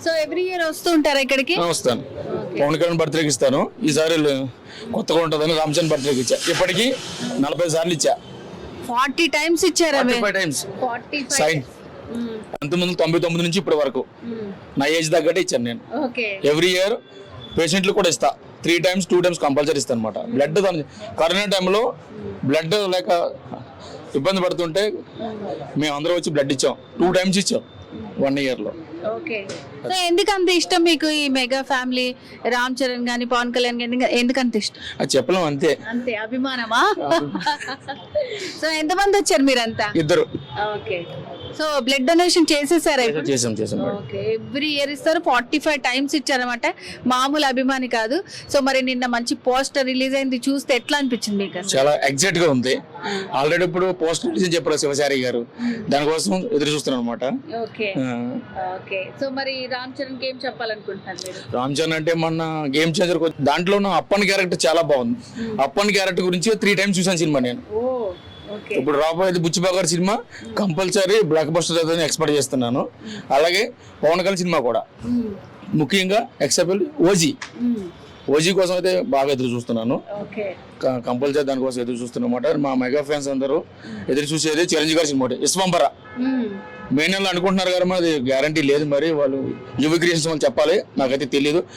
So every year వస్తూ ఉంటారా ఇక్కడికి? వస్తాను. పవన్ కళ్యాణ్ బర్త్డేకి ఇస్తాను. ఈసారి కొత్తగా ఉంటుందని రామ్ చరణ్ బర్త్డేకి ఇచ్చా. ఇప్పటికి 40 సార్లు ఇచ్చా. 40 టైమ్స్ ఇచ్చారా? 45 టైమ్స్ 45. సైన్. అంతకుముందు 99 నుంచి ఇప్పటి వరకు నా ఏజ్ తగ్గట్టే ఇచ్చాను నేను. ఓకే. ఎవ్రీ ఇయర్ పేషెంట్లు కూడా ఇస్తా. 3 టైమ్స్ 2 టైమ్స్ కంపల్సరీ ఇస్తాను అనమాట. బ్లడ్ కరోనా టైంలో బ్లడ్ లేక ఇబ్బంది పడుతుంటే మేము అందరూ వచ్చి బ్లడ్ ఇచ్చాం. 2 టైమ్స్ ఇచ్చాం 1 ఇయర్లో. ఓకే. సో ఎందుకు అంత ఇష్టం మీకు ఈ మెగా ఫ్యామిలీ? రామ్ చరణ్ గాని పవన్ కళ్యాణ్ గాని ఎందుకు అంత ఇష్టం? అది చెప్పలేం, అంతే. అంతే అభిమానమా? సో ఎంతమంది వచ్చారు మీరంతా? 2. ఓకే. సో బ్లడ్ డొనేషన్ చేసేసారా? చేసాం. ఓకే. ఎవ్రీ ఇయర్ ఇస్తారు. 45 టైమ్స్ ఇచ్చారన్నమాట. మామూలు అభిమాని కాదు. సో మరి నిన్న మంచి పోస్టర్ రిలీజ్ అయింది, చూస్తే ఎట్లా అనిపించింది మీకు? చాలా ఎగ్జైట్ గా ఉంది. ఆల్రెడీ ఇప్పుడు పోస్టర్ రిలీజ్ చెప్పారు శివశారి గారు, దానికోసం ఎదురు చూస్తున్నాను అనమాట. ఓకే. ఓకే. సో మరి రామ్ చరణ్ ఏం చెప్పాలనుకుంటున్నారు మీరు? రామ్ చరణ్ అంటే మొన్న గేమ్ చేంజర్ దాంట్లో ఉన్న అప్పన్ క్యారెక్టర్ చాలా బాగుంది. అప్పన్ క్యారెక్టర్ గురించి 3 టైమ్స్ చూసాను సినిమా నేను. ఇప్పుడు రాబోయేది బుచ్చిబాగారు సినిమా కంపల్సరీ బ్లాక్ బస్టర్ అవుతుందని ఎక్స్పెక్ట్ చేస్తున్నాను. అలాగే పవన్ కళ్యాణ్ సినిమా కూడా, ముఖ్యంగా ఎక్సెప్ట్ ఓజీ కోసం అయితే బాగా ఎదురు చూస్తున్నాను. కంపల్సరీ దానికోసం ఎదురు చూస్తున్నమాట. మా మెగా ఫ్యాన్స్ అందరూ ఎదురు చూసేది చిరంజీవి గారి సినిమా విశ్వంబర. మే నెలలో అనుకుంటున్నారు కదా, మరి గ్యారంటీ లేదు. మరి వాళ్ళు యువ క్రియేషన్స్ వాళ్ళు చెప్పాలి, నాకైతే తెలియదు.